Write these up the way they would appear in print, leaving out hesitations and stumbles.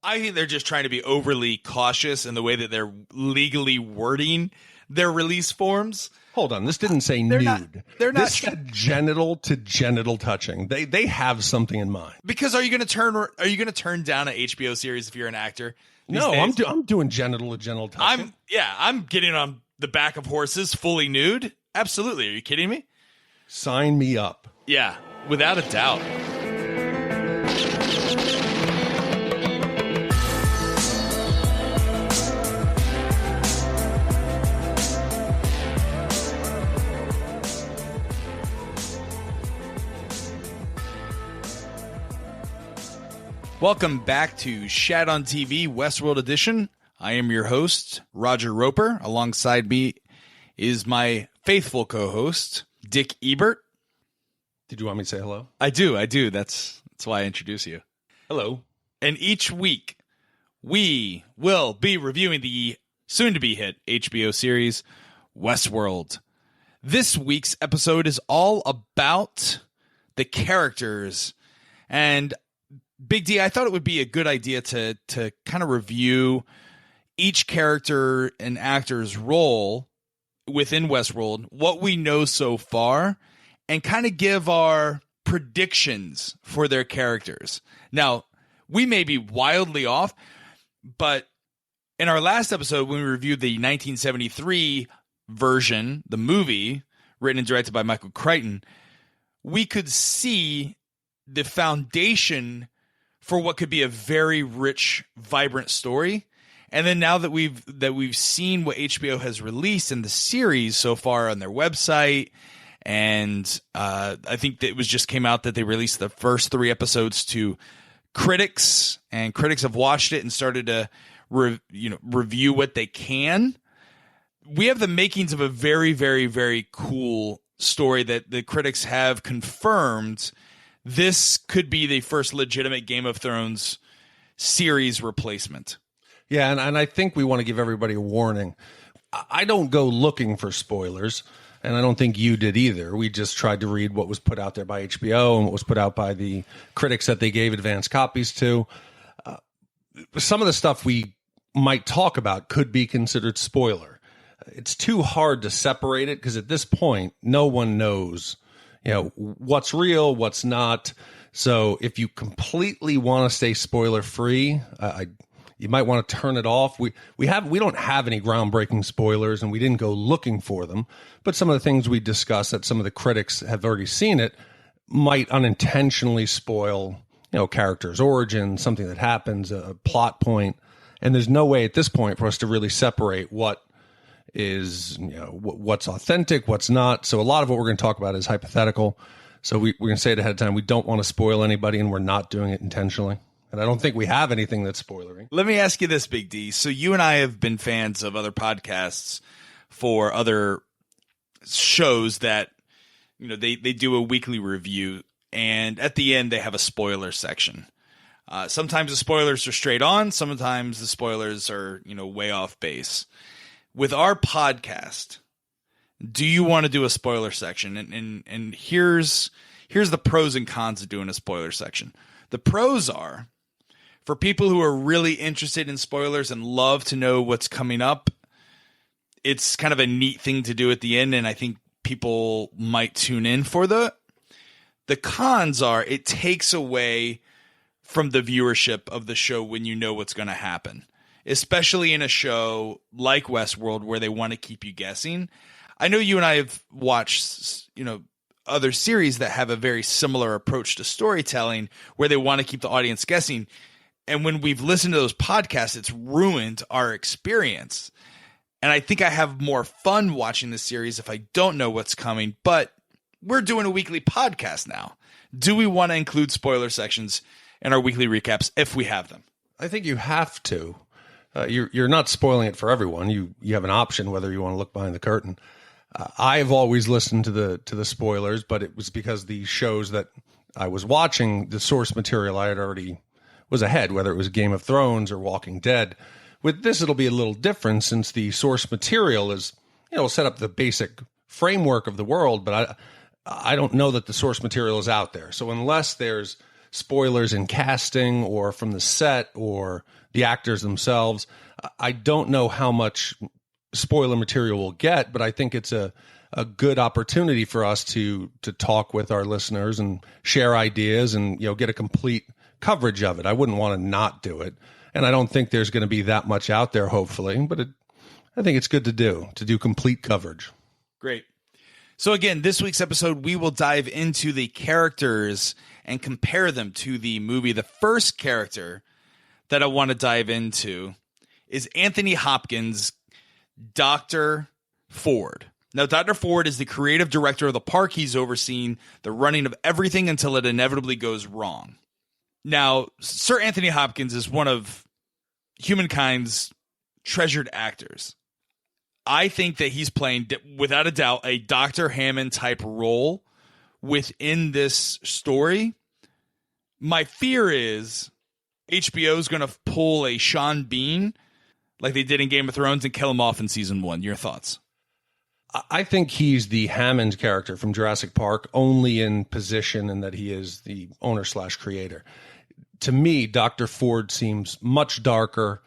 I think they're just trying to be overly cautious in the way that they're legally wording their release forms. Hold on, this didn't say nude. This said genital to genital touching. They have something in mind. Because are you going to turn down an HBO series if you're an actor? No, I'm doing genital to genital touching. I'm getting on the back of horses fully nude. Absolutely. Are you kidding me? Sign me up. Yeah, without a doubt. Welcome back to Shat on TV Westworld Edition. I am your host, Roger Roper. Alongside me is my faithful co-host, Dick Ebert. Did you want me to say hello? I do. That's why I introduce you. Hello. And each week, we will be reviewing the soon-to-be-hit HBO series, Westworld. This week's episode is all about the characters. And Big D, I thought it would be a good idea to kind of review each character and actor's role within Westworld, what we know so far, and kind of give our predictions for their characters. Now, we may be wildly off, but in our last episode, when we reviewed the 1973 version, the movie, written and directed by Michael Crichton, we could see the foundation for what could be a very rich, vibrant story. And then now that we've seen what HBO has released in the series so far on their website, and I think that it was just came out that they released the first 3 episodes to critics, and critics have watched it and started to review what they can. We have the makings of a very, very, very cool story that the critics have confirmed. This could be the first legitimate Game of Thrones series replacement. Yeah, and I think we want to give everybody a warning. I don't go looking for spoilers, and I don't think you did either. We just tried to read what was put out there by HBO and what was put out by the critics that they gave advance copies to. Some of the stuff we might talk about could be considered spoiler. It's too hard to separate it because at this point, no one knows what's real, what's not. So if you completely want to stay spoiler free, you might want to turn it off. We don't have any groundbreaking spoilers, and we didn't go looking for them. But some of the things we discussed that some of the critics have already seen it might unintentionally spoil, character's origin, something that happens, a plot point. And there's no way at this point for us to really separate what is, what's authentic, what's not. So a lot of what we're going to talk about is hypothetical. So we're going to say it ahead of time. We don't want to spoil anybody, and we're not doing it intentionally. And I don't think we have anything that's spoilery. Let me ask you this, Big D. So you and I have been fans of other podcasts for other shows that, they do a weekly review, and at the end they have a spoiler section. Sometimes the spoilers are straight on. Sometimes the spoilers are, way off base. With our podcast, do you want to do a spoiler section? And here's the pros and cons of doing a spoiler section. The pros are, for people who are really interested in spoilers and love to know what's coming up, it's kind of a neat thing to do at the end, and I think people might tune in for the cons are, it takes away from the viewership of the show when you know what's going to happen. Especially in a show like Westworld where they want to keep you guessing. I know you and I have watched, other series that have a very similar approach to storytelling where they want to keep the audience guessing. And when we've listened to those podcasts, it's ruined our experience. And I think I have more fun watching this series if I don't know what's coming. But we're doing a weekly podcast now. Do we want to include spoiler sections in our weekly recaps if we have them? I think you have to. You're not spoiling it for everyone. You have an option whether you want to look behind the curtain. I've always listened to the spoilers, but it was because the shows that I was watching, the source material I had already was ahead, whether it was Game of Thrones or Walking Dead. With this, it'll be a little different since the source material is, set up the basic framework of the world, but I don't know that the source material is out there. So unless there's spoilers in casting or from the set or the actors themselves. I don't know how much spoiler material we'll get, but I think it's a good opportunity for us to talk with our listeners and share ideas and get a complete coverage of it. I wouldn't want to not do it, and I don't think there's going to be that much out there, hopefully, but I think it's good to do complete coverage. Great. So again, this week's episode, we will dive into the characters and compare them to the movie. The first character that I want to dive into is Anthony Hopkins' Dr. Ford. Now, Dr. Ford is the creative director of the park. He's overseen the running of everything until it inevitably goes wrong. Now, Sir Anthony Hopkins is one of humankind's treasured actors. I think that he's playing, without a doubt, a Dr. Hammond type role within this story. My fear is HBO is going to pull a Sean Bean like they did in Game of Thrones and kill him off in season 1. Your thoughts? I think he's the Hammond character from Jurassic Park, only in position and that he is the owner/creator. To me, Dr. Ford seems much darker.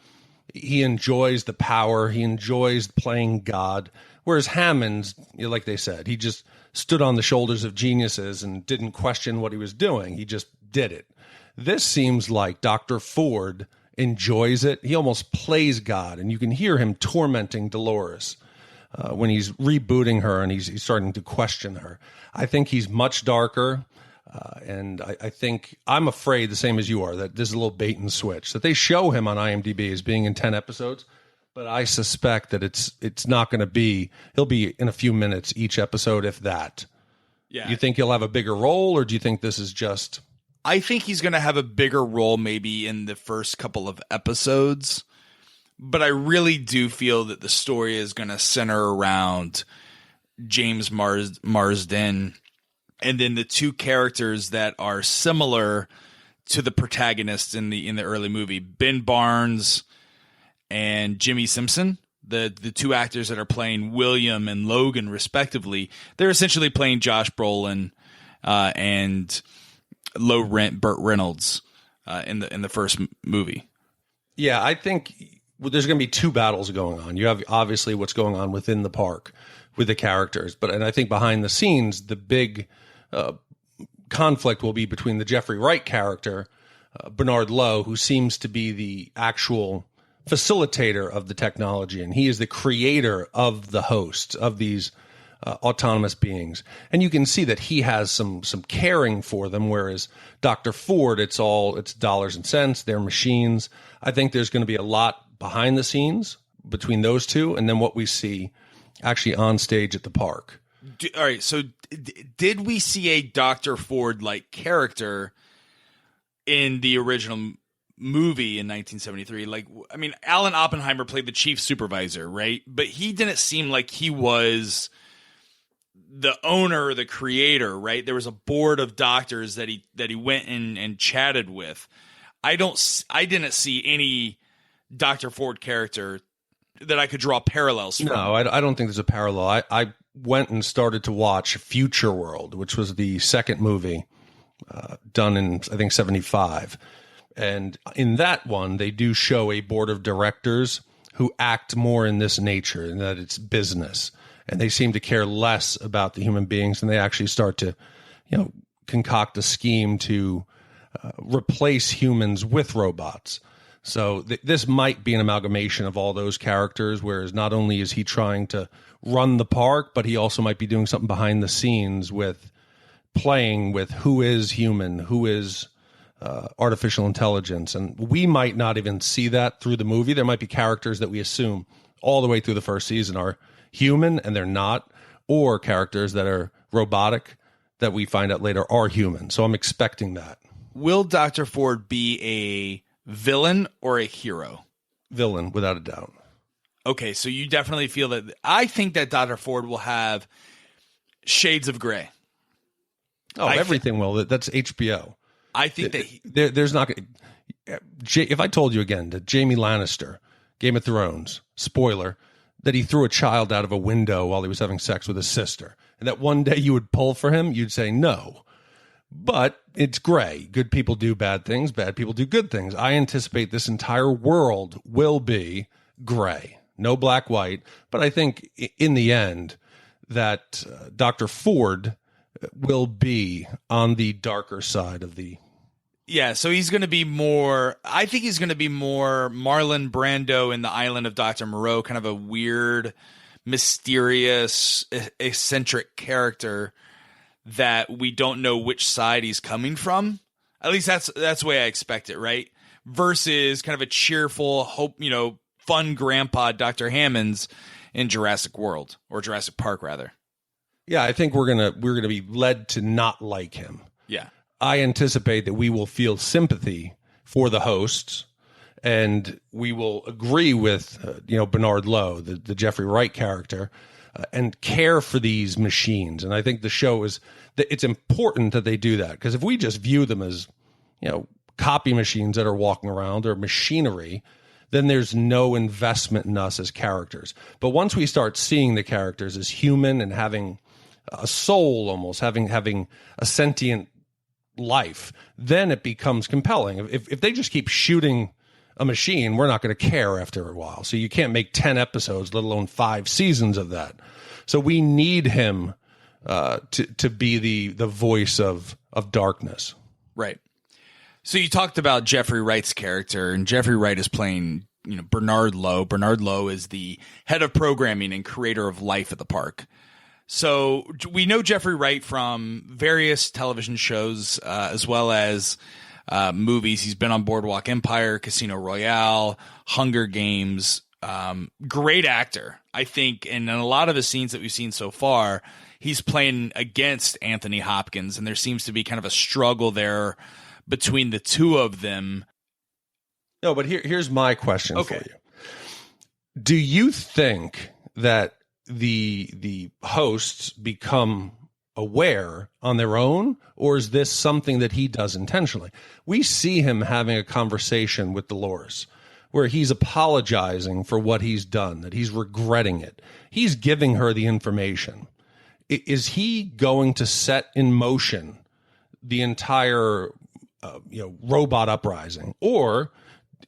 He enjoys the power. He enjoys playing God. Whereas Hammond, like they said, he just stood on the shoulders of geniuses and didn't question what he was doing. He just did it. This seems like Dr. Ford enjoys it. He almost plays God, and you can hear him tormenting Dolores when he's rebooting her and he's starting to question her. I think he's much darker. And I think I'm afraid, the same as you are, that this is a little bait and switch, that they show him on IMDb as being in 10 episodes. But I suspect that it's not going to be, he'll be in a few minutes each episode, if that. Yeah. You think he'll have a bigger role, or do you think this is just... I think he's going to have a bigger role maybe in the first couple of episodes. But I really do feel that the story is going to center around James Marsden, and then the two characters that are similar to the protagonists in the early movie, Ben Barnes and Jimmy Simpson, the two actors that are playing William and Logan respectively. They're essentially playing Josh Brolin and low rent Burt Reynolds in the first movie. Yeah, I think there's going to be two battles going on. You have obviously what's going on within the park with the characters, and I think behind the scenes, the big conflict will be between the Jeffrey Wright character, Bernard Lowe, who seems to be the actual facilitator of the technology, and he is the creator of the hosts of these autonomous beings. And you can see that he has some caring for them, whereas Dr. Ford, it's dollars and cents, they're machines. I think there's going to be a lot behind the scenes between those two, and then what we see actually on stage at the park. All right, so did we see a Dr. Ford-like character in the original movie in 1973? Like, I mean, Alan Oppenheimer played the chief supervisor, right? But he didn't seem like he was the owner or the creator, right? There was a board of doctors that he went in and chatted with. I didn't see any Dr. Ford character that I could draw parallels from. No, I don't think there's a parallel. I went and started to watch Future World, which was the second movie done in, I think, 75. And in that one, they do show a board of directors who act more in this nature, and that it's business. And they seem to care less about the human beings, and they actually start to, concoct a scheme to replace humans with robots. So this might be an amalgamation of all those characters, whereas not only is he trying to run the park, but he also might be doing something behind the scenes with playing with who is human, who is artificial intelligence. And we might not even see that through the movie. There might be characters that we assume all the way through the first season are human and they're not, or characters that are robotic that we find out later are human. So I'm expecting that. Will Dr. Ford be a villain or a hero? Villain, without a doubt. Okay, so you definitely feel that. I think that Dr. Ford will have shades of gray. Oh, everything will. That's HBO. I think that there's not. If I told you again that Jaime Lannister, Game of Thrones, spoiler, that he threw a child out of a window while he was having sex with his sister, and that one day you would pull for him, you'd say no. But it's gray. Good people do bad things. Bad people do good things. I anticipate this entire world will be gray. No black, white. But I think in the end that Dr. Ford will be on the darker side of the... Yeah, so he's going to be more... I think he's going to be more Marlon Brando in The Island of Dr. Moreau, kind of a weird, mysterious, eccentric character that we don't know which side he's coming from. At least that's the way I expect it, right? Versus kind of a cheerful, fun grandpa Dr. Hammonds in Jurassic World, or Jurassic Park rather. Yeah, I think we're gonna be led to not like him. Yeah. I anticipate that we will feel sympathy for the hosts, and we will agree with Bernard Lowe, the Jeffrey Wright character, and care for these machines. And I think the show is that it's important that they do that, because if we just view them as copy machines that are walking around or machinery, then there's no investment in us as characters. But once we start seeing the characters as human and having a soul, almost having a sentient life, then it becomes compelling. If they just keep shooting a machine, we're not going to care after a while. So you can't make 10 episodes, let alone 5 seasons of that. So we need him to be the voice of darkness. Right. So you talked about Jeffrey Wright's character, and Jeffrey Wright is playing, Bernard Lowe. Bernard Lowe is the head of programming and creator of Life at the Park. So we know Jeffrey Wright from various television shows, as well as movies. He's been on Boardwalk Empire, Casino Royale, Hunger Games. Great actor, I think. And in a lot of the scenes that we've seen so far, he's playing against Anthony Hopkins, and there seems to be kind of a struggle there between the two of them. No, but here's my question Okay. for you. Do you think that the hosts become aware on their own, or is this something that he does intentionally? We see him having a conversation with Dolores where he's apologizing for what he's done, that he's regretting it. He's giving her the information. Is he going to set in motion the entire robot uprising, or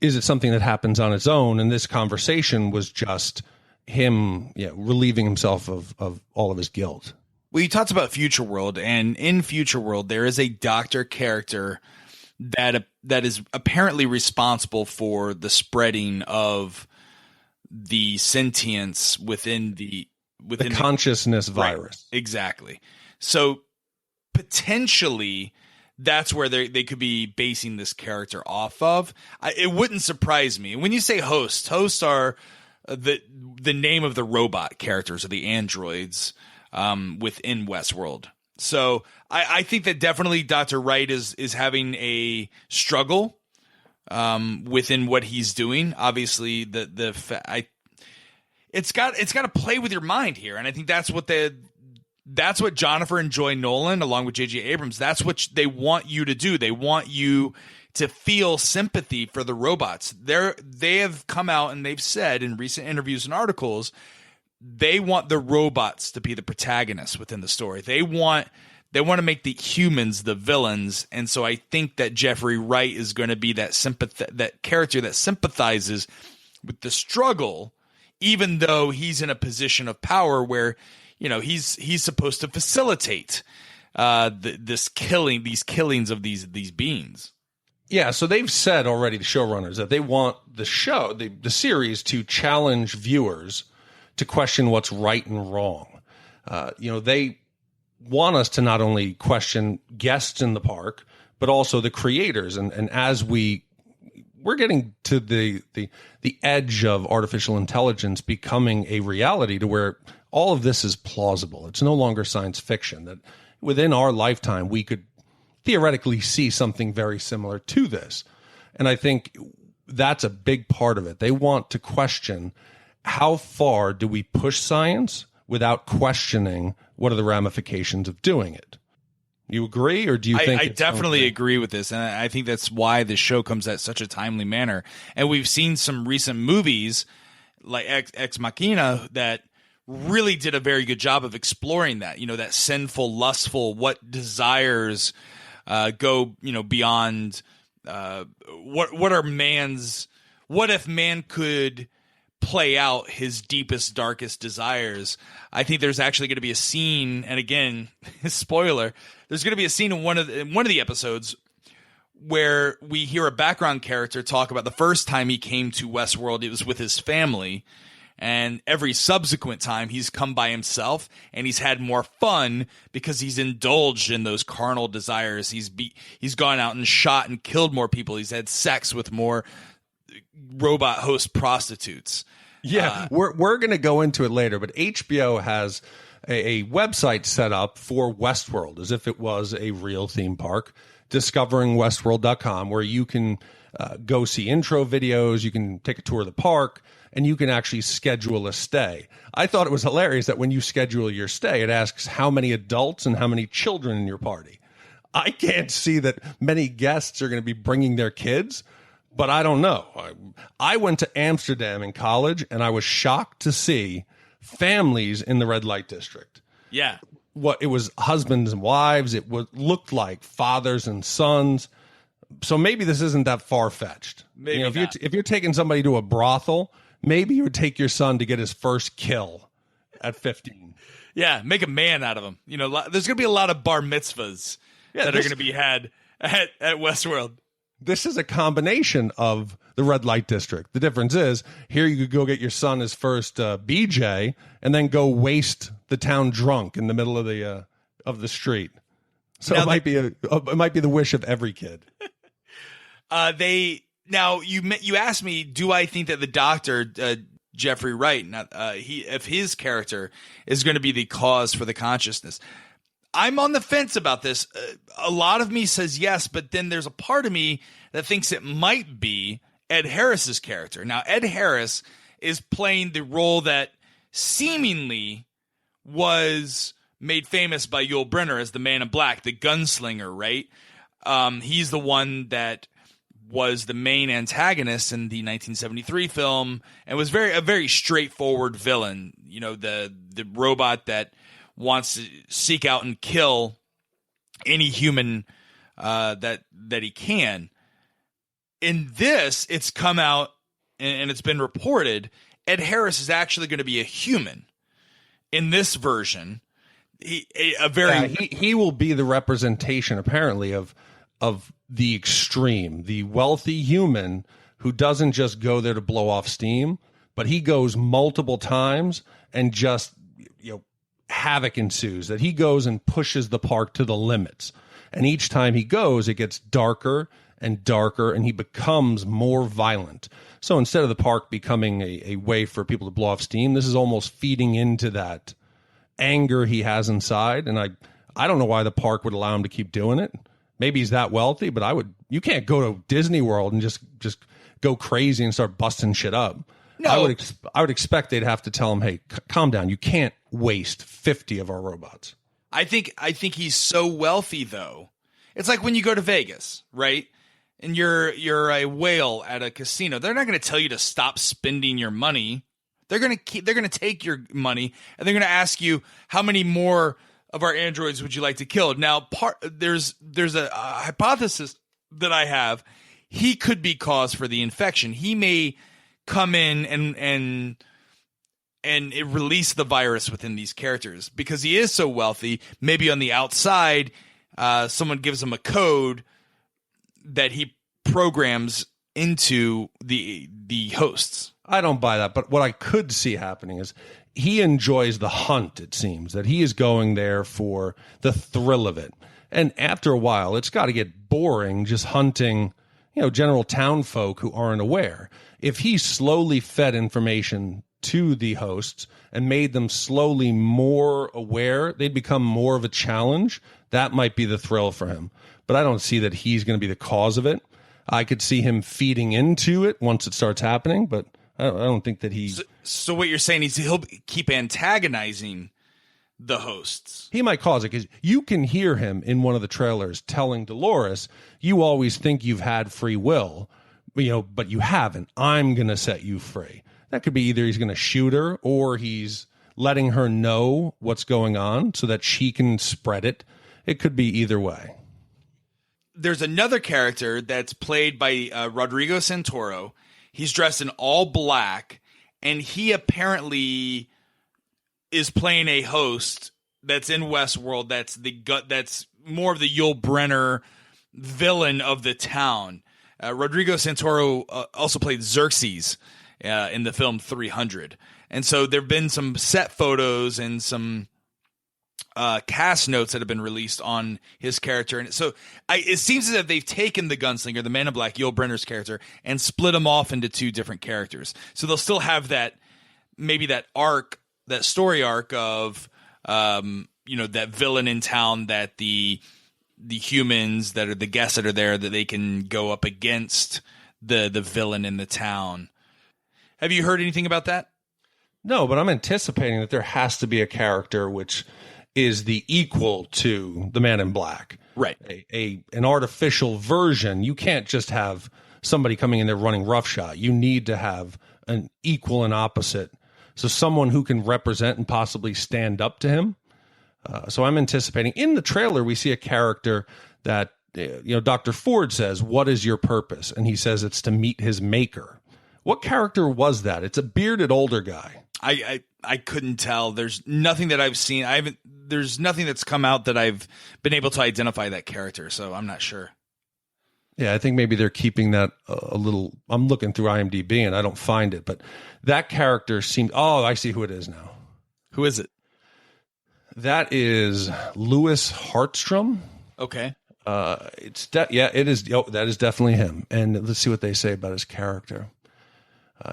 is it something that happens on its own, and this conversation was just him relieving himself of all of his guilt? Well, you talked about Future World, and in Future World, there is a doctor character that is apparently responsible for the spreading of the sentience within the consciousness virus. Right, exactly. So potentially that's where they could be basing this character off of. It wouldn't surprise me. When you say hosts are the name of the robot characters, or the androids within Westworld. So I think that definitely Dr. Wright is having a struggle within what he's doing. Obviously, it's got to play with your mind here, and I think that's what Jonathan and Joy Nolan, along with J.J. Abrams, that's what they want you to do. They want you to feel sympathy for the robots. They have come out and they've said in recent interviews and articles, they want the robots to be the protagonists within the story. They want to make the humans the villains, and so I think that Jeffrey Wright is going to be that character that sympathizes with the struggle, even though he's in a position of power where he's supposed to facilitate these killings of these beings. Yeah, so they've said already, the showrunners, that they want the series to challenge viewers to question what's right and wrong. They want us to not only question guests in the park, but also the creators. And as we're getting to the edge of artificial intelligence becoming a reality, to where all of this is plausible. It's no longer science fiction, that within our lifetime, we could theoretically see something very similar to this. And I think that's a big part of it. They want to question, how far do we push science without questioning what are the ramifications of doing it? You agree, or do you think? I definitely agree with this, and I think that's why this show comes at such a timely manner. And we've seen some recent movies like Ex Machina that really did a very good job of exploring that, that sinful, lustful, what desires go beyond what if man could play out his deepest, darkest desires. I think there's actually going to be a scene, and again, spoiler, there's going to be a scene in one of the episodes where we hear a background character talk about the first time he came to Westworld, it was with his family, and every subsequent time he's come by himself, and he's had more fun because he's indulged in those carnal desires. He's gone out and shot and killed more people. He's had sex with more robot host prostitutes. Yeah, we're going to go into it later, but HBO has a website set up for Westworld as if it was a real theme park, discoveringwestworld.com, where you can go see intro videos, you can take a tour of the park, and you can actually schedule a stay. I thought it was hilarious that when you schedule your stay, it asks how many adults and how many children in your party. I can't see that many guests are going to be bringing their kids, but I don't know. I went to Amsterdam in college, and I was shocked to see families in the red light district. Yeah. It was husbands and wives. It looked like fathers and sons. So maybe this isn't that far-fetched. Maybe if you're taking somebody to a brothel, maybe you would take your son to get his first kill at 15. Yeah, make a man out of him. There's going to be a lot of bar mitzvahs that are going to be had at Westworld. This is a combination of the red light district. The difference is here you could go get your son his first BJ and then go waste the town drunk in the middle of the street. So it might be the wish of every kid. You asked me, do I think that the doctor Jeffrey Wright, if his character is going to be the cause for the consciousness? I'm on the fence about this. A lot of me says yes, but then there's a part of me that thinks it might be Ed Harris's character. Now, Ed Harris is playing the role that seemingly was made famous by Yul Brynner as the Man in Black, the gunslinger, right? He's the one that was the main antagonist in the 1973 film and was a very straightforward villain. The robot that wants to seek out and kill any human that he can. In this, it's come out and it's been reported, Ed Harris is actually going to be a human in this version. He will be the representation, apparently, of the extreme, the wealthy human who doesn't just go there to blow off steam, but he goes multiple times and just havoc ensues, that he goes and pushes the park to the limits. And each time he goes, it gets darker and darker, and he becomes more violent. So instead of the park becoming a way for people to blow off steam, this is almost feeding into that anger he has inside. And I don't know why the park would allow him to keep doing it. Maybe he's that wealthy, but you can't go to Disney World and just go crazy and start busting shit up. No. I would expect they'd have to tell him, hey, calm down. You can't waste 50 of our robots. I think he's so wealthy, though. It's like when you go to Vegas, right? And you're a whale at a casino. They're not going to tell you to stop spending your money. They're going to take your money and they're going to ask you how many more of our androids would you like to kill. Now, there's a hypothesis that I have. He could be cause for the infection. He may come in and release the virus within these characters because he is so wealthy. Maybe on the outside, someone gives him a code that he programs into the hosts. I don't buy that, but what I could see happening is he enjoys the hunt, it seems, that he is going there for the thrill of it. And after a while, it's got to get boring just hunting, general town folk who aren't aware. If he slowly fed information to the hosts and made them slowly more aware, they'd become more of a challenge. That might be the thrill for him. But I don't see that he's going to be the cause of it. I could see him feeding into it once it starts happening, but I don't think that he... So what you're saying is he'll keep antagonizing the hosts. He might cause it because you can hear him in one of the trailers telling Dolores, you always think you've had free will, but you haven't. I'm going to set you free. That could be either he's going to shoot her or he's letting her know what's going on so that she can spread it. It could be either way. there's another character that's played by Rodrigo Santoro. He's dressed in all black, and he apparently is playing a host that's in Westworld. That's more of the Yul Brynner villain of the town. Rodrigo Santoro also played Xerxes in the film 300. And so there have been some set photos and some cast notes that have been released on his character. And so it seems as if they've taken the gunslinger, the Man in Black, Yul Brynner's character, and split him off into two different characters. So they'll still have maybe that arc, that story arc of, that villain in town that the humans that are the guests that are there, that they can go up against the villain in the town. Have you heard anything about that? No, but I'm anticipating that there has to be a character which is the equal to the Man in Black. Right. An artificial version. You can't just have somebody coming in there running roughshod. You need to have an equal and opposite. So someone who can represent and possibly stand up to him. So I'm anticipating. In the trailer, we see a character that, Dr. Ford says, "What is your purpose?" And he says it's to meet his maker. What character was that? It's a bearded older guy. I couldn't tell. There's nothing that I've seen. There's nothing that's come out that I've been able to identify that character. So I'm not sure. Yeah, I think maybe they're keeping that a little. I'm looking through IMDb and I don't find it, but that character seemed. Oh, I see who it is now. Who is it? That is Louis Hartstrom. Okay. It is. Oh, that is definitely him. And let's see what they say about his character.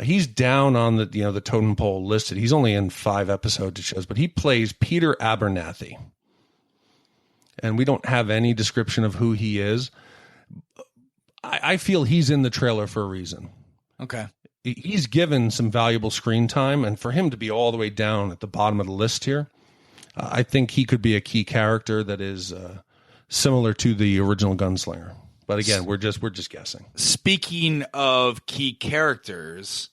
He's down on the totem pole listed. He's only in 5 episodes it shows, but he plays Peter Abernathy. And we don't have any description of who he is. I feel he's in the trailer for a reason. Okay. He's given some valuable screen time, and for him to be all the way down at the bottom of the list here, I think he could be a key character that is similar to the original Gunslinger. But again, we're just guessing. Speaking of key characters,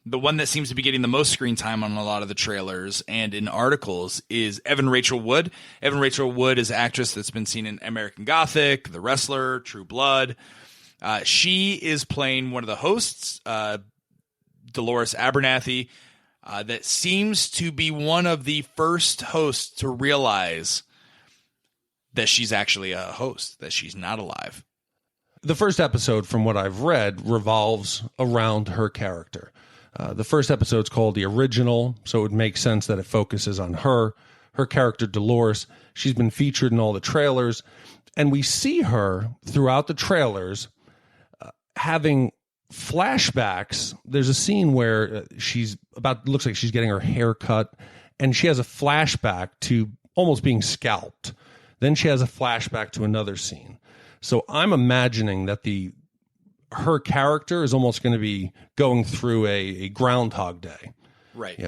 the one that seems to be getting the most screen time on a lot of the trailers and in articles is Evan Rachel Wood. Evan Rachel Wood is an actress that's been seen in American Gothic, The Wrestler, True Blood. She is playing one of the hosts, Dolores Abernathy, that seems to be one of the first hosts to realize that she's actually a host, that she's not alive. The first episode, from what I've read, revolves around her character. The first episode's called The Original, so it would make sense that it focuses on her character, Dolores. She's been featured in all the trailers, and we see her throughout the trailers having flashbacks. There's a scene where looks like she's getting her hair cut, and she has a flashback to almost being scalped. Then she has a flashback to another scene. So I'm imagining that her character is almost going to be going through a Groundhog Day. Right.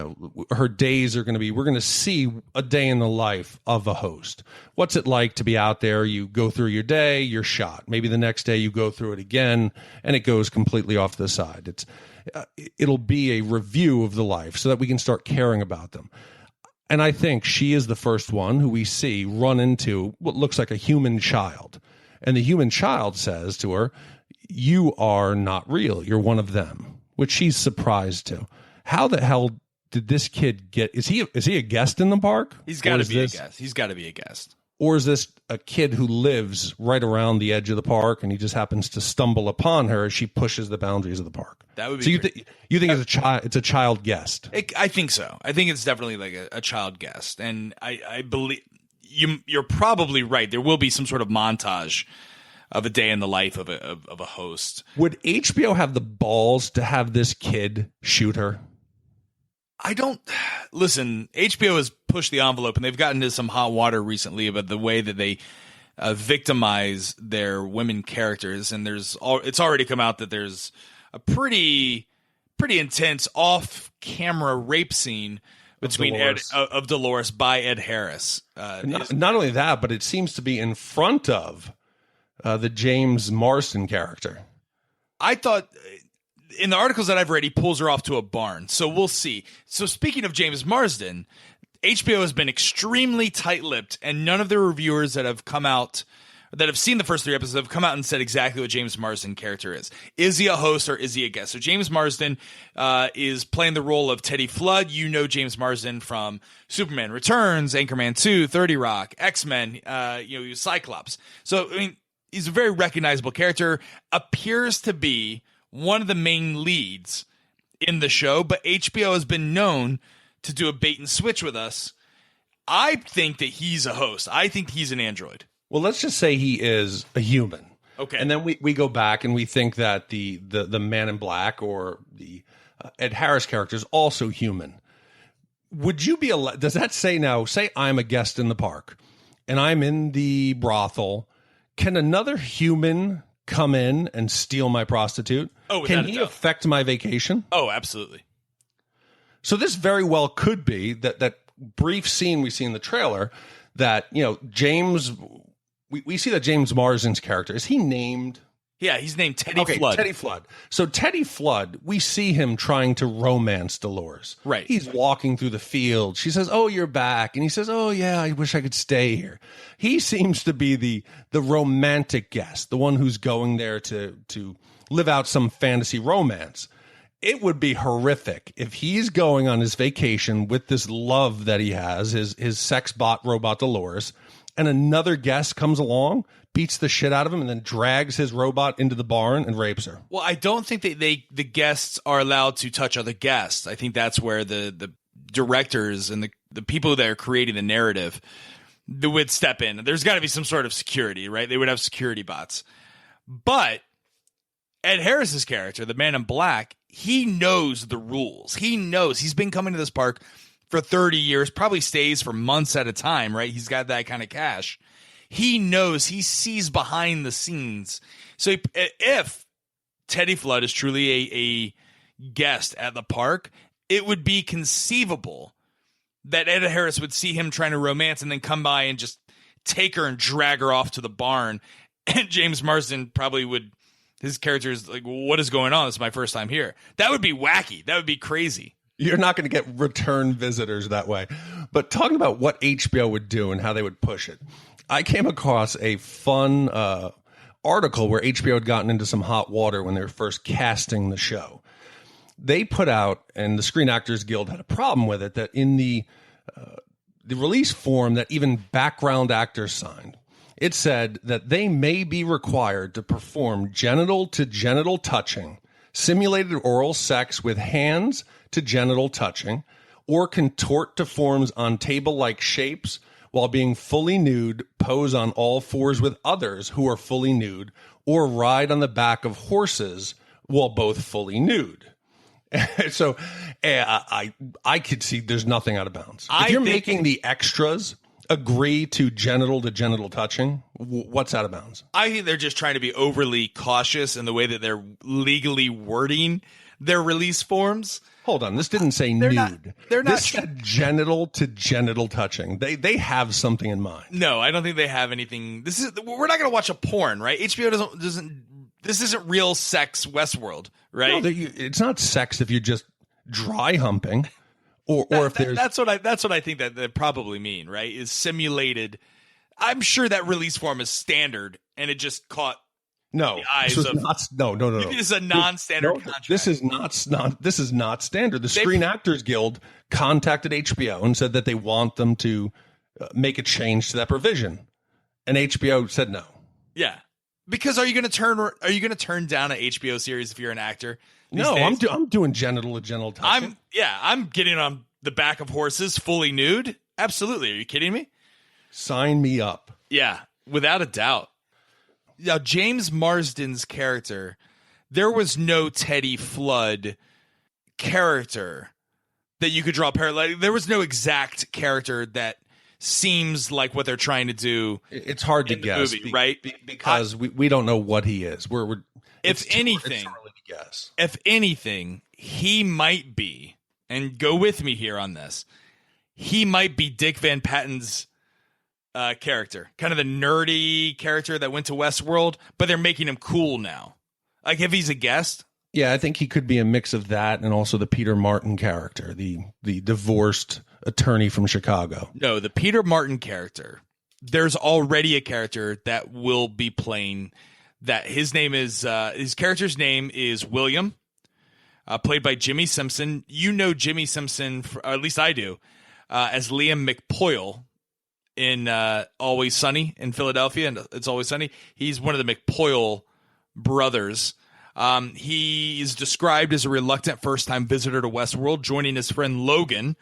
Her days are going to be, we're going to see a day in the life of a host. What's it like to be out there? You go through your day, you're shot. Maybe the next day you go through it again and it goes completely off to the side. It'll be a review of the life so that we can start caring about them. And I think she is the first one who we see run into what looks like a human child. And the human child says to her, "You are not real. You're one of them," which she's surprised to. How the hell did this kid get? Is he a guest in the park? He's got to be a guest. He's got to be a guest. Or is this a kid who lives right around the edge of the park and he just happens to stumble upon her as she pushes the boundaries of the park? That would be. So you think it's a child guest? I think so. I think it's definitely like a child guest, and I believe you're probably right. There will be some sort of montage of a day in the life of a host. Would HBO have the balls to have this kid shoot her? I don't listen. HBO has pushed the envelope, and they've gotten into some hot water recently about the way that they victimize their women characters. And it's already come out that there's a pretty intense off-camera rape scene between Dolores by Ed Harris. Not only that, but it seems to be in front of the James Marsden character. I thought in the articles that I've read, he pulls her off to a barn. So we'll see. So speaking of James Marsden, HBO has been extremely tight-lipped, and none of the reviewers that have come out that have seen the first 3 episodes have come out and said exactly what James Marsden character is. Is he a host or is he a guest? So James Marsden is playing the role of Teddy Flood. You know James Marsden from Superman Returns, Anchorman 2, 30 Rock, X-Men, he was Cyclops. So, I mean, he's a very recognizable character, appears to be one of the main leads in the show, but HBO has been known to do a bait and switch with us. I think that he's a host. I think he's an android. Well, let's just say he is a human. Okay. And then we go back and we think that the Man in Black or the Ed Harris character is also human. Would you be does that say now, say I'm a guest in the park and I'm in the brothel, can another human come in and steal my prostitute? Oh, can he affect my vacation? Oh, absolutely. So this very well could be that brief scene we see in the trailer that, James, we see that James Marsden's character, is he named? Yeah, he's named Teddy Flood. Teddy Flood. So Teddy Flood, we see him trying to romance Dolores. Right. He's walking through the field. She says, "Oh, you're back." And he says, "Oh, yeah, I wish I could stay here." He seems to be the romantic guest, the one who's going there to live out some fantasy romance. It would be horrific if he's going on his vacation with this love that he has, his sex bot robot Dolores, and another guest comes along, beats the shit out of him, and then drags his robot into the barn and rapes her. Well, I don't think that the guests are allowed to touch other guests. I think that's where the directors and the people that are creating the narrative would step in. There's got to be some sort of security, right? They would have security bots. But Ed Harris's character, the Man in Black, he knows the rules. He knows. He's been coming to this park for 30 years, probably stays for months at a time, right? He's got that kind of cash. He knows. He sees behind the scenes. So if Teddy Flood is truly a guest at the park, it would be conceivable that Ed Harris would see him trying to romance and then come by and just take her and drag her off to the barn. And James Marsden probably would, his character is like, what is going on? This is my first time here. That would be wacky. That would be crazy. You're not going to get return visitors that way. But talking about what HBO would do and how they would push it, I came across a fun article where HBO had gotten into some hot water when they were first casting the show. They put out, and the Screen Actors Guild had a problem with it, that in the release form that even background actors signed, it said that they may be required to perform genital-to-genital touching, simulated oral sex with hands to genital touching, or contort to forms on table-like shapes while being fully nude, pose on all fours with others who are fully nude, or ride on the back of horses while both fully nude. So I could see there's nothing out of bounds. If you're making the extras agree to genital touching, what's out of bounds? I think they're just trying to be overly cautious in the way that they're legally wording their release forms. Hold on, this didn't say nude. They're not. This said genital to genital touching. They have something in mind. No, I don't think they have anything. We're not going to watch a porn, right? HBO doesn't. This isn't real sex Westworld, right? No, it's not sex if you're just dry humping, or if there's. That's what I think that they probably mean, right? Is simulated. I'm sure that release form is standard, and it just caught. No, this is a non-standard contract. This is not standard. The Screen Actors Guild contacted HBO and said that they want them to make a change to that provision, and HBO said no. Yeah, because are you going to turn down an HBO series if you're an actor? No, I'm doing genital to genital touching. I'm getting on the back of horses fully nude. Absolutely, are you kidding me? Sign me up. Yeah, without a doubt. Now, James Marsden's character, there was no Teddy Flood character that you could draw parallel. There was no exact character that seems like what they're trying to do. It's hard to guess, movie, right? Because we don't know what he is. If anything, he might be, and go with me here on this, he might be Dick Van Patten's character, kind of the nerdy character that went to Westworld, but they're making him cool now. Like if he's a guest. Yeah, I think he could be a mix of that and also the Peter Martin character, the divorced attorney from Chicago. No, the Peter Martin character there's already a character that will be playing that. His character's name is William, played by Jimmy Simpson. You know Jimmy Simpson, or at least I do, as Liam McPoyle in Always Sunny in Philadelphia, and It's Always Sunny. He's one of the McPoyle brothers. He is described as a reluctant first-time visitor to Westworld, joining his friend Logan,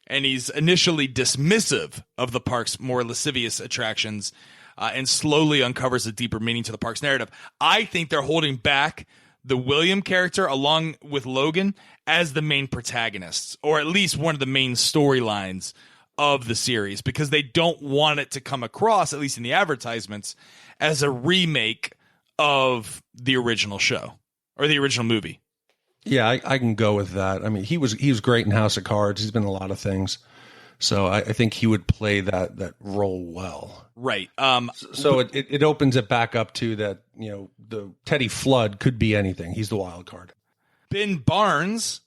and he's initially dismissive of the park's more lascivious attractions, and slowly uncovers a deeper meaning to the park's narrative. I think they're holding back the William character along with Logan as the main protagonists, or at least one of the main storylines of the series, because they don't want it to come across, at least in the advertisements, as a remake of the original show or the original movie. Yeah, I can go with that. I mean, he was great in House of Cards. He's been in a lot of things. So I think he would play that role well. Right. So it opens it back up to that, the Teddy Flood could be anything. He's the wild card. Ben Barnes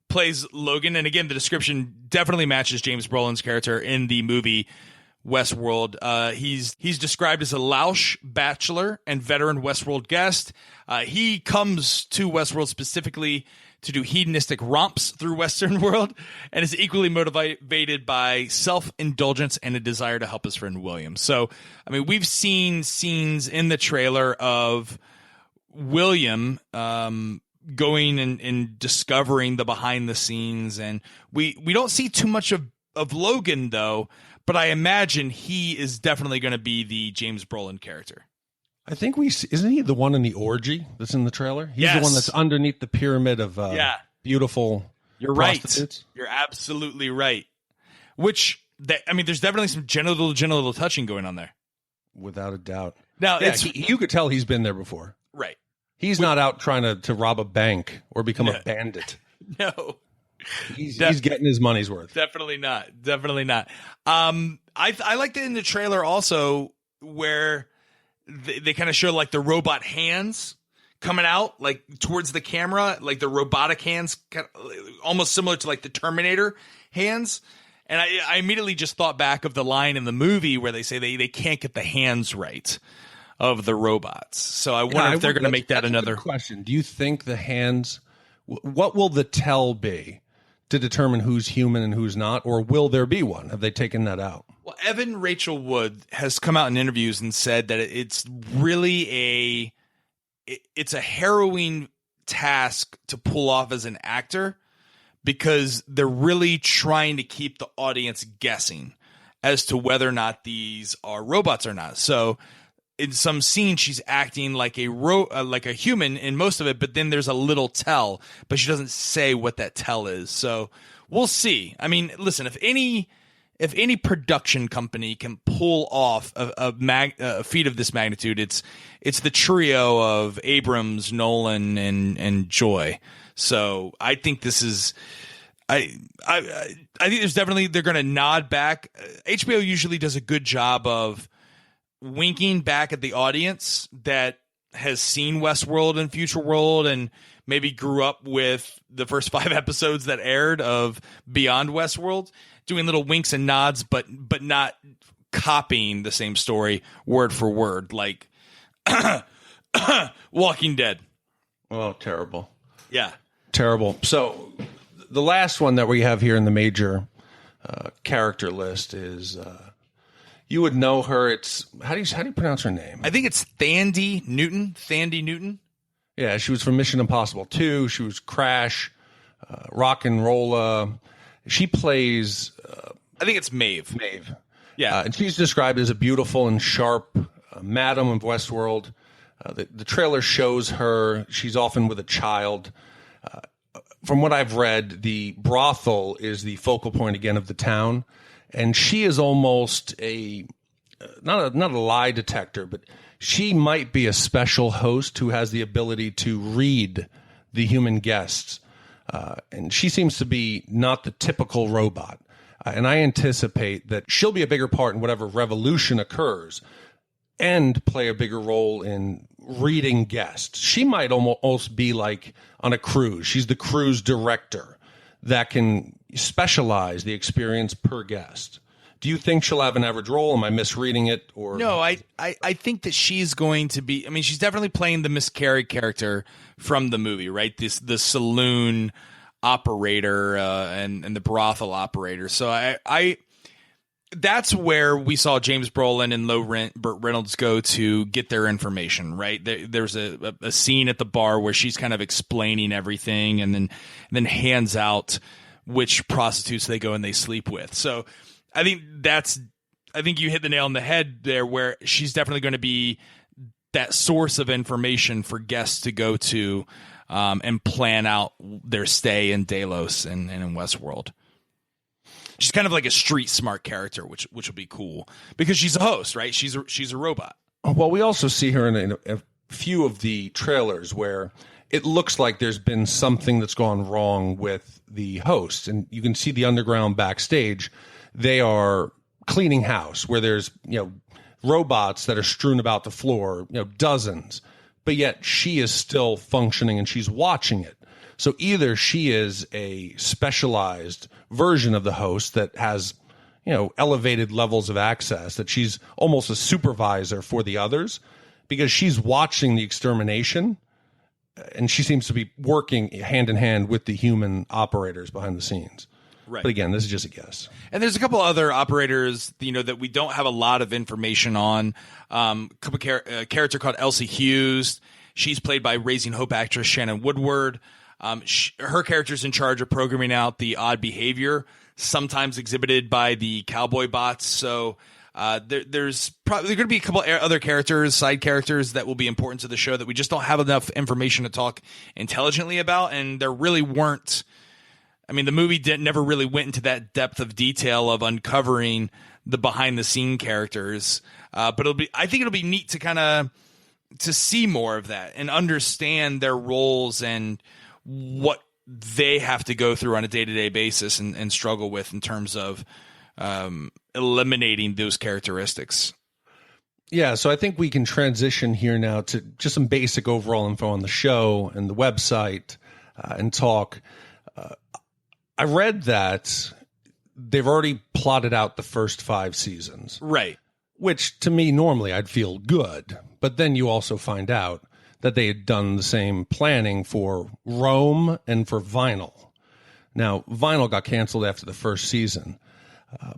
plays Logan, and again, the description definitely matches James Brolin's character in the movie Westworld. He's described as a louche bachelor and veteran Westworld guest. He comes to Westworld specifically to do hedonistic romps through Western World, and is equally motivated by self-indulgence and a desire to help his friend William. So, I mean, we've seen scenes in the trailer of William going and discovering the behind the scenes, and we don't see too much of Logan though, but I imagine he is definitely going to be the James Brolin character. I think isn't he the one in the orgy that's in the trailer? He's Yes. the one that's underneath the pyramid of beautiful You're prostitutes. right. You're absolutely right. Which there's definitely some genital touching going on there. Without a doubt. Now you could tell he's been there before. Right. He's not out trying to rob a bank or become a bandit. No. He's getting his money's worth. Definitely not. I liked it in the trailer also where they kind of show like the robot hands coming out like towards the camera, like the robotic hands, kind of, almost similar to like the Terminator hands. And I immediately just thought back of the line in the movie where they say they can't get the hands right of the robots. So I wonder if they're going to make that another question. Do you think the hands, what will the tell be to determine who's human and who's not, or will there be one? Have they taken that out? Well, Evan Rachel Wood has come out in interviews and said that it's really it's a harrowing task to pull off as an actor, because they're really trying to keep the audience guessing as to whether or not these are robots or not. So in some scenes, she's acting like a human in most of it, but then there's a little tell, but she doesn't say what that tell is. So we'll see. I mean, listen, if any production company can pull off a feat of this magnitude, it's the trio of Abrams, Nolan, and Joy. So I think this is. I think there's definitely they're going to nod back. HBO usually does a good job of winking back at the audience that has seen Westworld and Future World and maybe grew up with the first 5 episodes that aired of Beyond Westworld, doing little winks and nods, but not copying the same story word for word, like Walking Dead. Oh, terrible. Yeah. Terrible. So the last one that we have here in the major character list is you would know her. It's how do you pronounce her name? I think it's Thandie Newton. Yeah, she was from Mission Impossible 2. She was Crash, Rock and Rolla. She plays. I think it's Maeve. Yeah, and she's described as a beautiful and sharp madam of Westworld. The trailer shows her. She's often with a child. From what I've read, the brothel is the focal point again of the town, and she is almost not a lie detector, but she might be a special host who has the ability to read the human guests, and she seems to be not the typical robot. And I anticipate that she'll be a bigger part in whatever revolution occurs, and play a bigger role in reading guests. She might almost be like on a cruise. She's the cruise director that can specialize the experience per guest. Do you think she'll have an average role? Am I misreading it? Or No, I think that she's going to be. I mean, she's definitely playing the Miss Carey character from the movie, right? The saloon operator and the brothel operator. So I that's where we saw James Brolin and Burt Reynolds go to get their information, right? There's a scene at the bar where she's kind of explaining everything, and then hands out which prostitutes they go and they sleep with. So I think you hit the nail on the head there, where she's definitely going to be that source of information for guests to go to and plan out their stay in Delos and in Westworld. She's kind of like a street smart character, which will be cool because she's a host, right? She's a robot. Well, we also see her in a few of the trailers where it looks like there's been something that's gone wrong with the host, and you can see the underground backstage. They are cleaning house where there's, robots that are strewn about the floor, dozens, but yet she is still functioning and she's watching it. So either she is a specialized version of the host that has, elevated levels of access, that she's almost a supervisor for the others because she's watching the extermination, and she seems to be working hand in hand with the human operators behind the scenes. Right. But again, this is just a guess. And there's a couple other operators, that we don't have a lot of information on. A character called Elsie Hughes. She's played by Raising Hope actress Shannon Woodward. Her character's in charge of programming out the odd behavior, sometimes exhibited by the cowboy bots. So there's going to be a couple other characters, side characters that will be important to the show that we just don't have enough information to talk intelligently about. And there really weren't. I mean, the movie never really went into that depth of detail of uncovering the behind the scene characters. But I think it'll be neat to see more of that and understand their roles and what they have to go through on a day-to-day basis and struggle with in terms of eliminating those characteristics. Yeah, so I think we can transition here now to just some basic overall info on the show and the website and talk. I read that they've already plotted out the first 5 seasons. Right. Which, to me, normally I'd feel good. But then you also find out that they had done the same planning for Rome and for Vinyl. Now, Vinyl got canceled after the first season.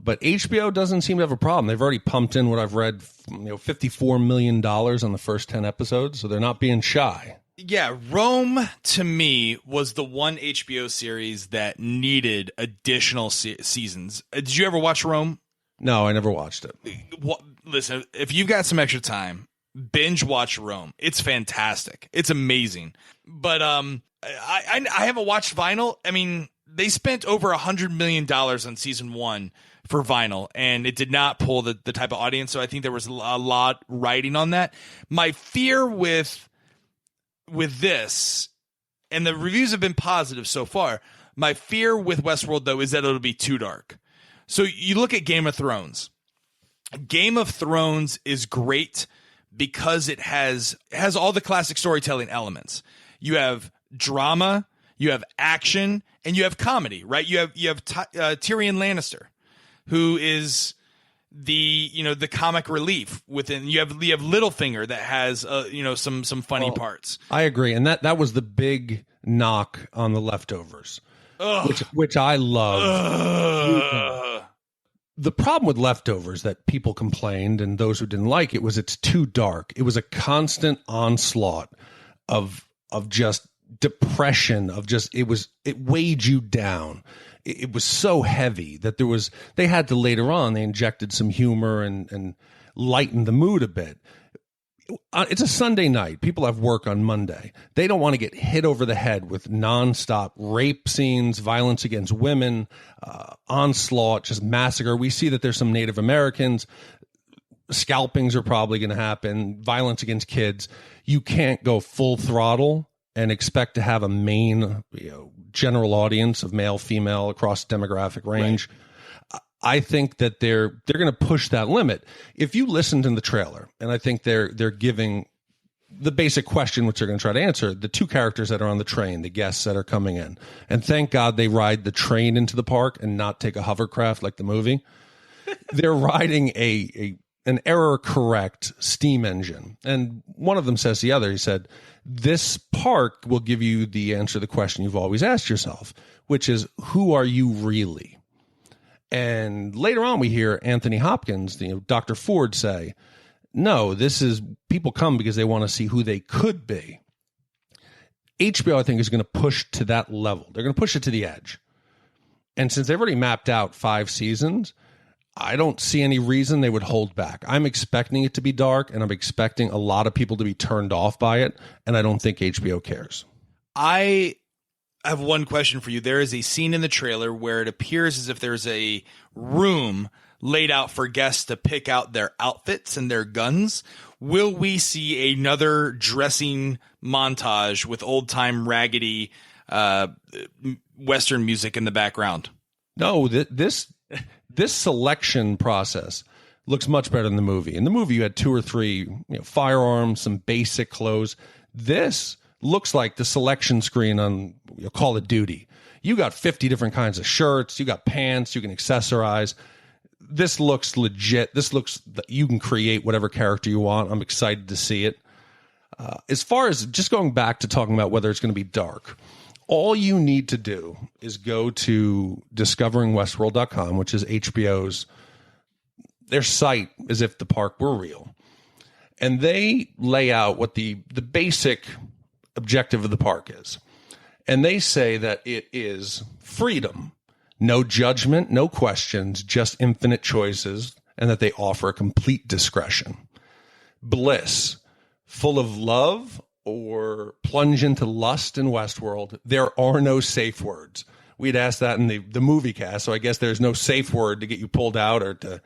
But HBO doesn't seem to have a problem. They've already pumped in what I've read, $54 million on the first 10 episodes, so they're not being shy. Yeah, Rome, to me, was the one HBO series that needed additional seasons. Did you ever watch Rome? No, I never watched it. Listen, if you've got some extra time, binge watch Rome. It's fantastic. It's amazing. But I haven't watched Vinyl. I mean, they spent over $100 million on season 1 for Vinyl, and it did not pull the type of audience, so I think there was a lot riding on that. My fear with this, and the reviews have been positive so far, my fear with Westworld, though, is that it'll be too dark. So you look at Game of Thrones. Game of Thrones is great because it has all the classic storytelling elements. You have drama, you have action, and you have comedy, right? You have Tyrion Lannister, who is the comic relief within. You have Littlefinger that has some funny parts. I agree, and that was the big knock on The Leftovers, which I love. The problem with Leftovers that people complained, and those who didn't like it, was it's too dark. It was a constant onslaught of just depression, it weighed you down. It was so heavy that they had to later on, they injected some humor and lighten the mood a bit. It's a Sunday night. People have work on Monday. They don't want to get hit over the head with nonstop rape scenes, violence against women, onslaught, just massacre. We see that there's some Native Americans. Scalpings are probably going to happen. Violence against kids. You can't go full throttle and expect to have a main, general audience of male, female across demographic range. Right. I think that they're going to push that limit. If you listened in the trailer, and I think they're giving the basic question, which they're going to try to answer, the 2 characters that are on the train, the guests that are coming in, and thank God they ride the train into the park and not take a hovercraft like the movie. they're riding an error correct steam engine. And one of them says to the other, he said, this park will give you the answer to the question you've always asked yourself, which is, who are you really? And later on, we hear Anthony Hopkins, Dr. Ford, say, no, this is people come because they want to see who they could be. HBO, I think, is going to push to that level. They're going to push it to the edge. And since they've already mapped out 5 seasons, I don't see any reason they would hold back. I'm expecting it to be dark, and I'm expecting a lot of people to be turned off by it, and I don't think HBO cares. I have one question for you. There is a scene in the trailer where it appears as if there's a room laid out for guests to pick out their outfits and their guns. Will we see another dressing montage with old-time raggedy Western music in the background? No, this selection process looks much better than the movie. In the movie, you had 2 or 3 firearms, some basic clothes. This looks like the selection screen on Call of Duty. You got 50 different kinds of shirts. You got pants. You can accessorize. This looks legit. This looks that you can create whatever character you want. I'm excited to see it. As far as just going back to talking about whether it's going to be dark, all you need to do is go to discoveringwestworld.com, which is HBO's, their site as if the park were real. And they lay out what the basic objective of the park is. And they say that it is freedom, no judgment, no questions, just infinite choices, and that they offer complete discretion. Bliss, full of love or plunge into lust in Westworld. There are no safe words. We'd asked that in the movie cast, so I guess there's no safe word to get you pulled out or to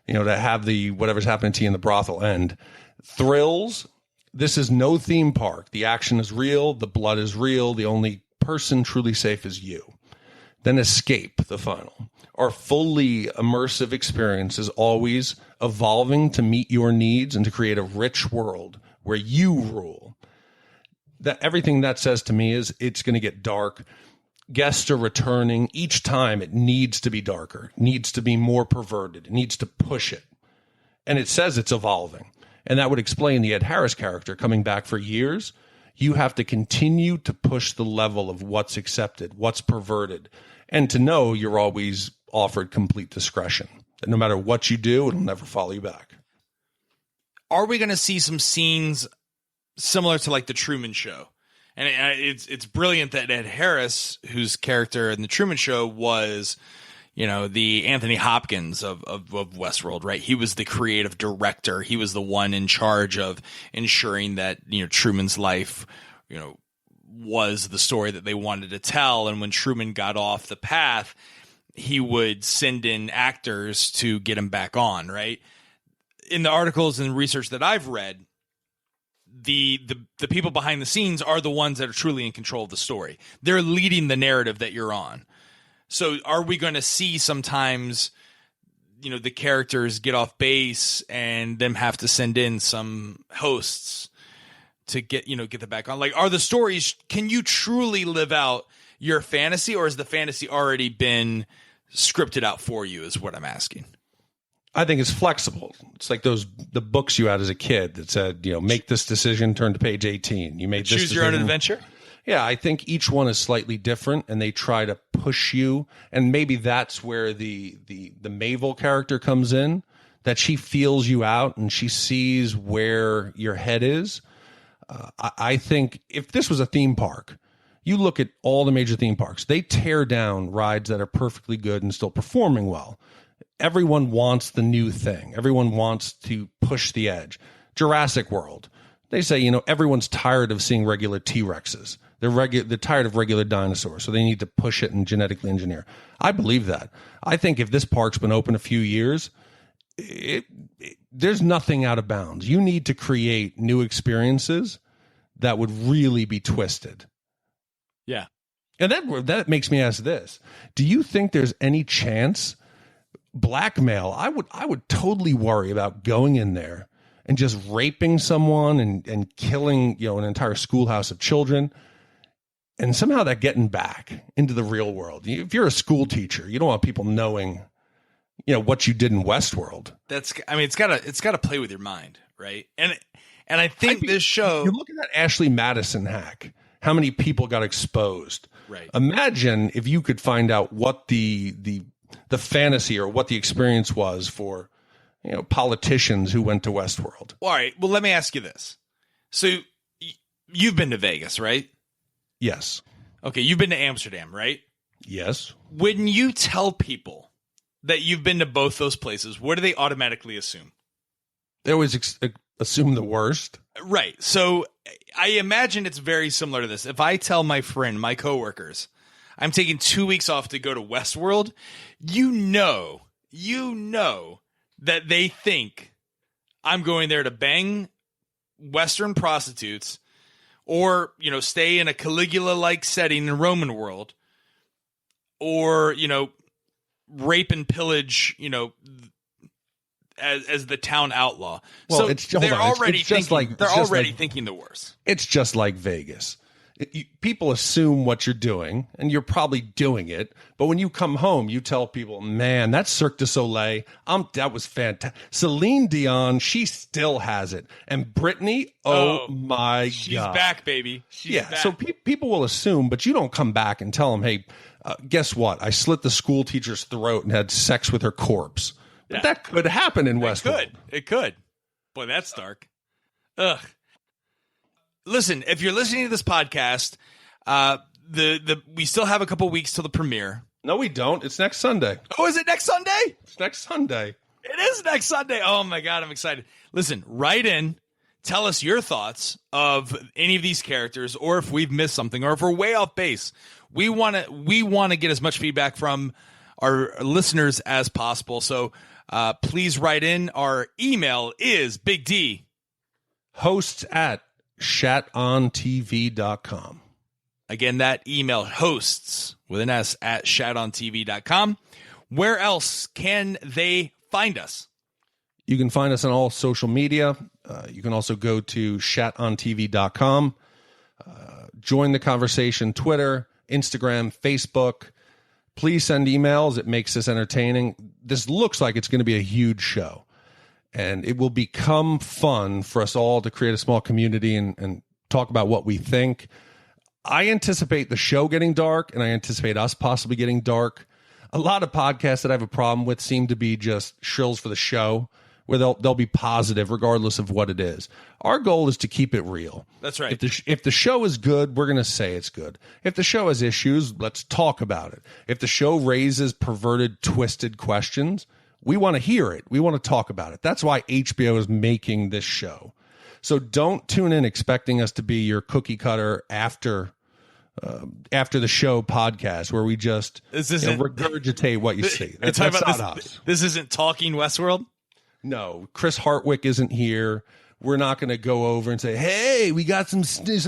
have the whatever's happening to you in the brothel end. Thrills. This is no theme park. The action is real. The blood is real. The only person truly safe is you. Then escape, the final. Our fully immersive experience is always evolving to meet your needs and to create a rich world where you rule. That everything that says to me is it's going to get dark. Guests are returning. Each time it needs to be darker, needs to be more perverted, it needs to push it. And it says it's evolving. And that would explain the Ed Harris character coming back for years. You have to continue to push the level of what's accepted, what's perverted, and to know you're always offered complete discretion. That no matter what you do, it'll never follow you back. Are we going to see some scenes similar to like the Truman Show? And it's brilliant that Ed Harris, whose character in the Truman Show was, the Anthony Hopkins of Westworld, right? He was the creative director. He was the one in charge of ensuring that, Truman's life, was the story that they wanted to tell. And when Truman got off the path, he would send in actors to get him back on, right? In the articles and research that I've read, the people behind the scenes are the ones that are truly in control of the story. They're leading the narrative that you're on. So are we going to see sometimes, the characters get off base and them have to send in some hosts to get them back on? Like, are the stories, can you truly live out your fantasy, or has the fantasy already been scripted out for you, is what I'm asking? I think it's flexible. It's like the books you had as a kid that said, make this decision, turn to page 18. You made this choose your own adventure. Yeah, I think each one is slightly different, and they try to push you. And maybe that's where the Maeve character comes in, that she feels you out and she sees where your head is. I think if this was a theme park, you look at all the major theme parks, they tear down rides that are perfectly good and still performing well. Everyone wants the new thing. Everyone wants to push the edge. Jurassic World, they say, everyone's tired of seeing regular T-Rexes. They're tired of regular dinosaurs, so they need to push it and genetically engineer. I believe that. I think if this park's been open a few years, there's nothing out of bounds. You need to create new experiences that would really be twisted. Yeah. And that makes me ask this. Do you think there's any chance blackmail? I would totally worry about going in there and just raping someone and killing, an entire schoolhouse of children, and somehow that getting back into the real world. If you're a school teacher, you don't want people knowing what you did in Westworld. It's gotta play with your mind, right? And I think this show. You look at that Ashley Madison hack. How many people got exposed? Right. Imagine if you could find out what the fantasy or what the experience was for politicians who went to Westworld. All right. Well, let me ask you this. So you've been to Vegas, right? Yes. Okay. You've been to Amsterdam, right? Yes. When you tell people that you've been to both those places, what do they automatically assume? They always assume the worst. Right. So I imagine it's very similar to this. If I tell my coworkers, I'm taking 2 weeks off to go to Westworld, you know that they think I'm going there to bang Western prostitutes or, stay in a Caligula-like setting in Roman world or, rape and pillage, as the town outlaw. Well, so they're already thinking the worst. It's just like Vegas. People assume what you're doing, and you're probably doing it. But when you come home, you tell people, man, that Cirque du Soleil, that was fantastic. Celine Dion, she still has it. And Britney, oh my God. She's back, baby. She's back. So people will assume, but you don't come back and tell them, hey, guess what? I slit the school teacher's throat and had sex with her corpse. But that could happen in Westworld. It could. Boy, that's dark. Ugh. Listen, if you're listening to this podcast, we still have a couple weeks till the premiere. No, we don't. It's next Sunday. Oh, is it next Sunday? It's next Sunday. It is next Sunday. Oh my God, I'm excited. Listen, write in. Tell us your thoughts of any of these characters, or if we've missed something, or if we're way off base. We want to get as much feedback from our listeners as possible. So please write in. Our email is Big D. Hosts at shatontv.com. Again, that email, hosts with an S at shatontv.com. Where else can they find us? You can find us on all social media. You can also go to shatontv.com. Join the conversation, Twitter, Instagram, Facebook. Please send emails. It makes this entertaining. This looks like it's going to be a huge show. And it will become fun for us all to create a small community and talk about what we think. I anticipate the show getting dark, and I anticipate us possibly getting dark. A lot of podcasts that I have a problem with seem to be just shrills for the show, where they'll be positive regardless of what it is. Our goal is to keep it real. That's right. If the show is good, we're going to say it's good. If the show has issues, let's talk about it. If the show raises perverted, twisted questions, we want to hear it. We want to talk about it. That's why HBO is making this show. So don't tune in expecting us to be your cookie cutter after the show podcast where we just regurgitate what you see. That's not us. This isn't Talking Westworld? No. Chris Hartwick isn't here. We're not going to go over and say, hey, we got some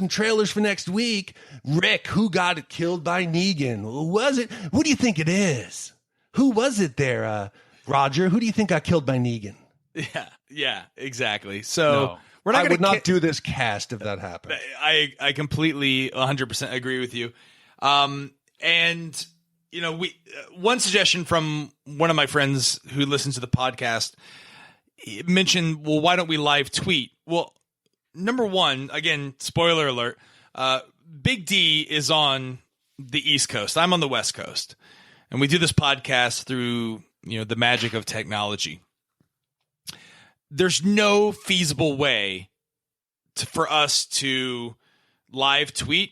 trailers for next week. Rick, who got killed by Negan? Who was it? What do you think it is? Who was it there, Roger? Who do you think got killed by Negan? Yeah, exactly. So I would not do this cast if that happened. I completely 100% agree with you. And one suggestion from one of my friends who listens to the podcast mentioned, well, why don't we live tweet? Well, number one, again, spoiler alert, Big D is on the East Coast. I'm on the West Coast. And we do this podcast through the magic of technology. There's no feasible way for us to live tweet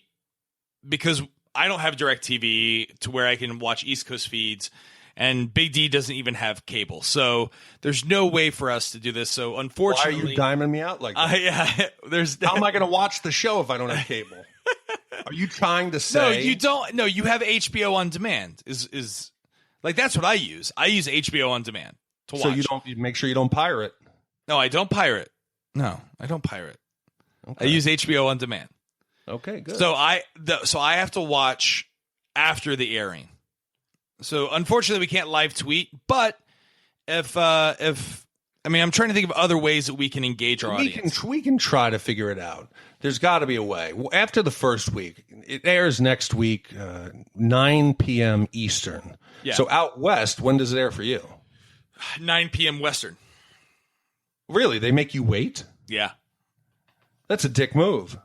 because I don't have DirecTV to where I can watch East Coast feeds, and Big D doesn't even have cable. So there's no way for us to do this. So unfortunately, why are you diming me out like that? How am I going to watch the show if I don't have cable? Are you trying to say? No, you don't. No, you have HBO on demand. Is like that's what I use. I use HBO on demand to watch. So you make sure you don't pirate. No, I don't pirate. No, I don't pirate. Okay. I use HBO on demand. Okay, good. So I have to watch after the airing. So unfortunately, we can't live tweet. But I'm trying to think of other ways that we can engage our audience. We can try to figure it out. There's got to be a way. After the first week, it airs next week, 9 p.m. Eastern. Yeah. So out west, when does it air for you? 9 p.m. Western. Really? They make you wait? Yeah. That's a dick move.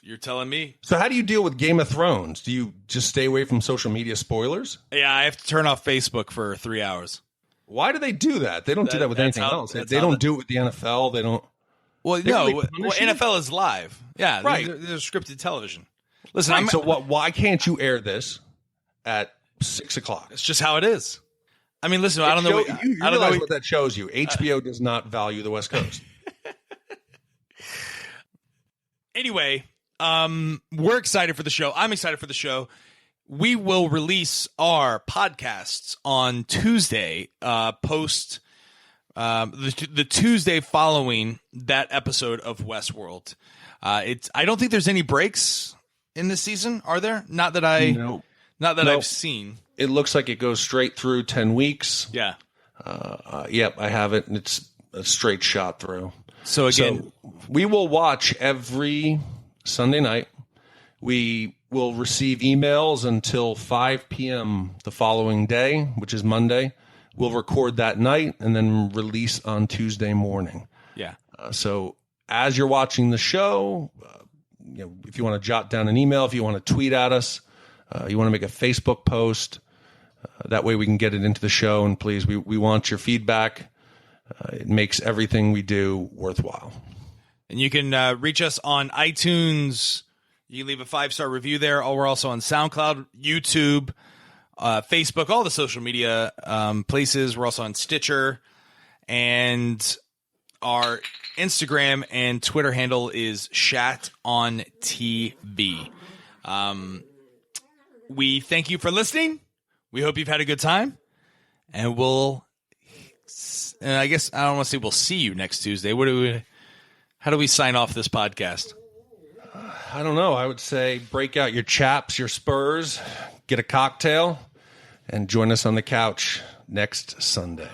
You're telling me? So how do you deal with Game of Thrones? Do you just stay away from social media spoilers? Yeah, I have to turn off Facebook for 3 hours. Why do they do that? They don't do that with anything else. They don't do it with the NFL. They don't. Well, no. NFL is live. Yeah, right. They're scripted television. Listen, so why can't you air this at 6 o'clock? It's just how it is. I mean, listen, I don't know. You realize what that shows you. HBO does not value the West Coast. Anyway, we're excited for the show. I'm excited for the show. We will release our podcasts on Tuesday, post the Tuesday following that episode of Westworld. I don't think there's any breaks in this season, are there? Not that I've seen. It looks like it goes straight through 10 weeks. Yeah. Yep, I have it, and it's a straight shot through. So again, we will watch every Sunday night. We will receive emails until 5 p.m. the following day, which is Monday. We'll record that night and then release on Tuesday morning. Yeah. So as you're watching the show, if you want to jot down an email, if you want to tweet at us, you want to make a Facebook post, that way we can get it into the show. And please, we want your feedback. It makes everything we do worthwhile. And you can reach us on iTunes. You can leave a 5-star review there. We're also on SoundCloud, YouTube, Facebook, all the social media places. We're also on Stitcher. And our Instagram and Twitter handle is Shat on TV. We thank you for listening. We hope you've had a good time. And I guess I don't want to say we'll see you next Tuesday. How do we sign off this podcast? I don't know. I would say break out your chaps, your spurs, get a cocktail, and join us on the couch next Sunday.